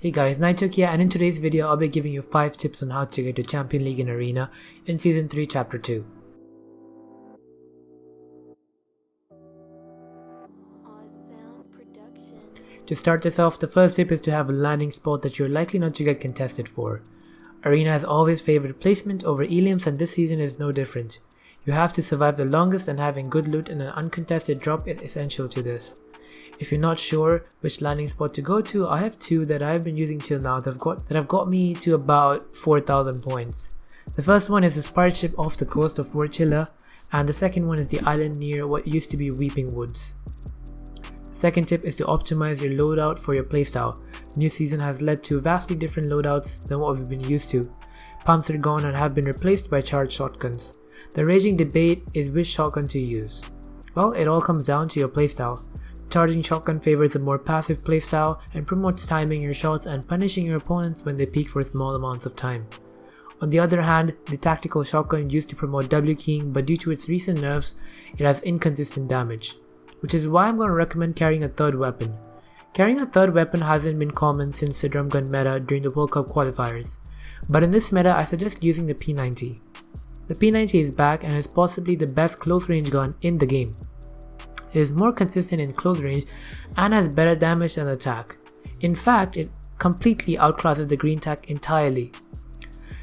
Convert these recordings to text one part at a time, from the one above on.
Hey guys, Nitehook here, and in today's video I'll be giving you 5 tips on how to get to Champion League and Arena in Season 3 Chapter 2. To start this off, the first tip is to have a landing spot that you're likely not to get contested for. Arena has always favored placement over elims, and this season is no different. You have to survive the longest, and having good loot and an uncontested drop is essential to this. If you're not sure which landing spot to go to, I have 2 that I've been using till now that have got me to about 4,000 points. The first one is the pirate ship off the coast of Fortnite, and the second one is the island near what used to be Weeping Woods. The second tip is to optimize your loadout for your playstyle. The new season has led to vastly different loadouts than what we've been used to. Pumps are gone and have been replaced by charged shotguns. The raging debate is which shotgun to use. Well, it all comes down to your playstyle. Charging shotgun favors a more passive playstyle and promotes timing your shots and punishing your opponents when they peek for small amounts of time. On the other hand, the tactical shotgun used to promote W keying, but due to its recent nerfs, it has inconsistent damage, which is why I'm going to recommend carrying a third weapon. Carrying a third weapon hasn't been common since the drum gun meta during the World Cup qualifiers, but in this meta I suggest using the P90. The P90 is back and is possibly the best close range gun in the game. It is more consistent in close range and has better damage than attack. In fact, it completely outclasses the green tack entirely.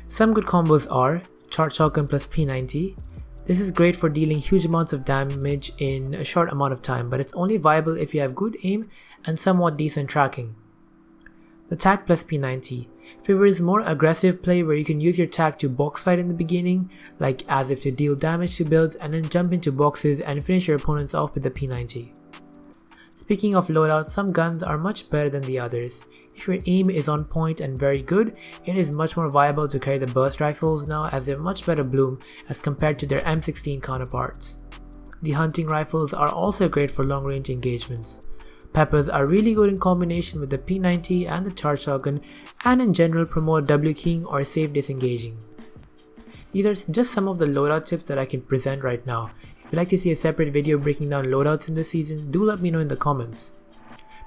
Some good combos are charged shotgun plus P90. This is great for dealing huge amounts of damage in a short amount of time, but it's only viable if you have good aim and somewhat decent tracking. The tack plus P90 favors more aggressive play where you can use your tack to box fight in the beginning, like as if to deal damage to builds, and then jump into boxes and finish your opponents off with the P90. Speaking of loadout, some guns are much better than the others. If your aim is on point and very good, it is much more viable to carry the burst rifles now, as they have much better bloom as compared to their M16 counterparts. The hunting rifles are also great for long range engagements. Peppers are really good in combination with the P90 and the charged shotgun, and in general promote W keying or safe disengaging. These are just some of the loadout tips that I can present right now. If you'd like to see a separate video breaking down loadouts in this season, do let me know in the comments.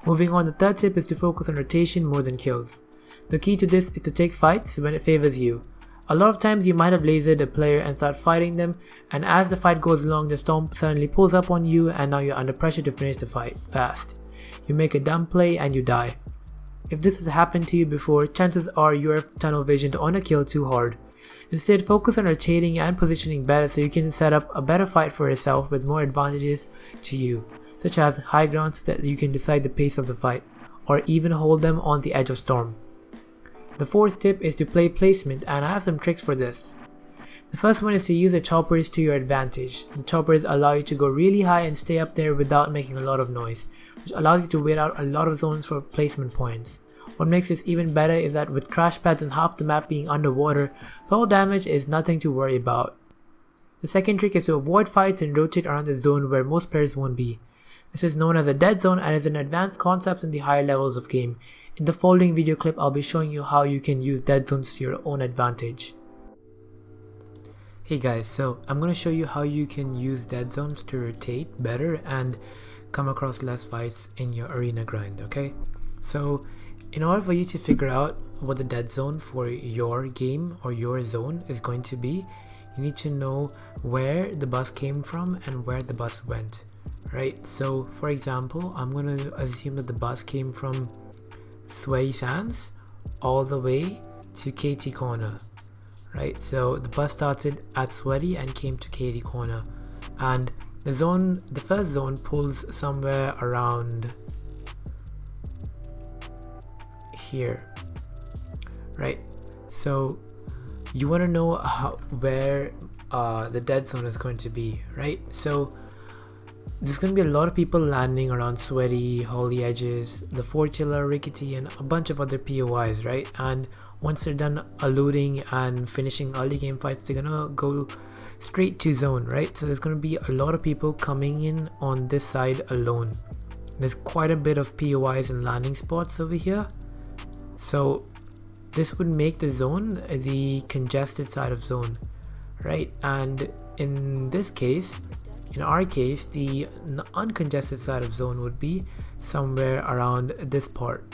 Moving on, the third tip is to focus on rotation more than kills. The key to this is to take fights when it favors you. A lot of times you might have lasered a player and start fighting them, and as the fight goes along, the storm suddenly pulls up on you and now you're under pressure to finish the fight fast. You make a dumb play and you die. If this has happened to you before, chances are you have tunnel visioned on a kill too hard. Instead, focus on rotating and positioning better so you can set up a better fight for yourself with more advantages to you, such as high ground so that you can decide the pace of the fight, or even hold them on the edge of storm. The fourth tip is to play placement, and I have some tricks for this. The first one is to use the choppers to your advantage. The choppers allow you to go really high and stay up there without making a lot of noise, which allows you to wait out a lot of zones for placement points. What makes this even better is that with crash pads and half the map being underwater, fall damage is nothing to worry about. The second trick is to avoid fights and rotate around the zone where most players won't be. This is known as a dead zone and is an advanced concept in the higher levels of game. In the following video clip, I'll be showing you how you can use dead zones to your own advantage. Hey guys, so I'm going to show you how you can use dead zones to rotate better and come across less fights in your arena grind, okay? So in order for you to figure out what the dead zone for your game or your zone is going to be, you need to know where the bus came from and where the bus went, right? So for example, I'm going to assume that the bus came from Sweaty Sands all the way to KT Corner. Right, so the bus started at Sweaty and came to KT Corner, and the first zone pulls somewhere around here, right? So you want to know where the dead zone is going to be, right? So there's going to be a lot of people landing around Sweaty, Holly Edges, the Fortilla, Rickety, and a bunch of other POIs, right? And once they're done looting and finishing early game fights, they're gonna go straight to zone, right? So there's gonna be a lot of people coming in on this side alone. There's quite a bit of POIs and landing spots over here, so this would make the zone the congested side of zone, right? And in this case, in our case, the uncongested side of zone would be somewhere around this part,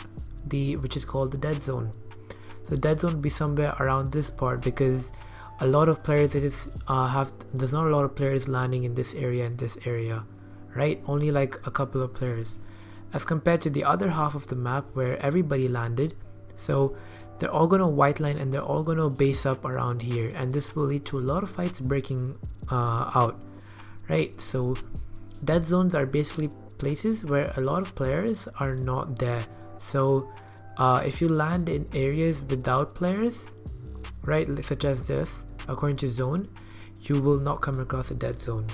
which is called the dead zone. So dead zone will be somewhere around this part, because a lot of players there's not a lot of players landing in this area and this area, right? Only like a couple of players, as compared to the other half of the map where everybody landed. So they're all gonna white line and they're all gonna base up around here, and this will lead to a lot of fights breaking out, right? So dead zones are basically places where a lot of players are not there. So if you land in areas without players, right, such as this, according to zone, you will not come across a dead zone.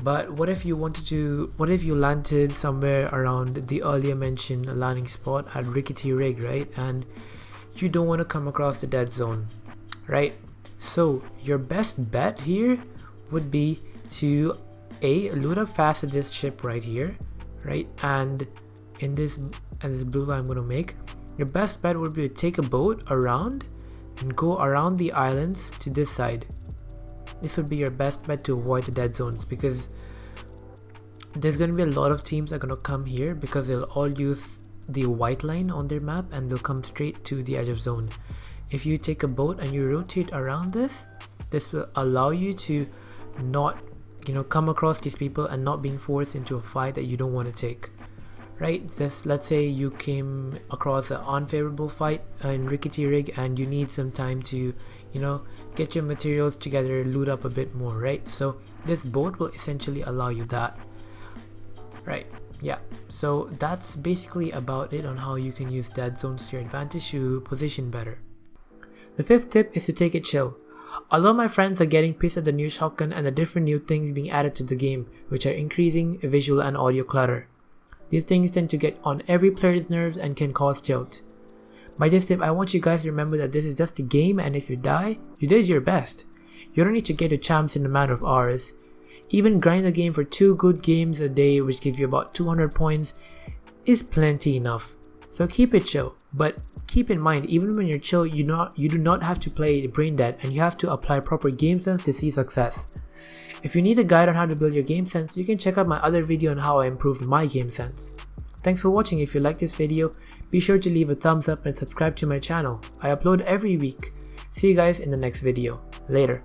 But what if you landed somewhere around the earlier mentioned landing spot at Rickety Rig, right, and you don't want to come across the dead zone, right? So your best bet here would be to loot up fast at this ship right here, right? And in this blue line I'm going to make, your best bet would be to take a boat around and go around the islands to this side. This would be your best bet to avoid the dead zones, because there's going to be a lot of teams that are going to come here because they'll all use the white line on their map and they'll come straight to the edge of zone. If you take a boat and you rotate around this will allow you to not, come across these people and not being forced into a fight that you don't want to take, right? Just let's say you came across an unfavorable fight in Rickety Rig and you need some time to, get your materials together, loot up a bit more, right? So this boat will essentially allow you that, right? Yeah, so that's basically about it on how you can use dead zones to your advantage to position better. The fifth tip is to take it chill. A lot of my friends are getting pissed at the new shotgun and the different new things being added to the game, which are increasing visual and audio clutter. These things tend to get on every player's nerves and can cause tilt. By this tip, I want you guys to remember that this is just a game, and if you die, you did your best. You don't need to get to champs in a matter of hours. Even grinding the game for 2 good games a day, which give you about 200 points, is plenty enough. So keep it chill, but keep in mind, even when you're chill, you do not have to play brain dead, and you have to apply proper game sense to see success. If you need a guide on how to build your game sense, you can check out my other video on how I improved my game sense. Thanks for watching. If you like this video, be sure to leave a thumbs up and subscribe to my channel. I upload every week. See you guys in the next video. Later.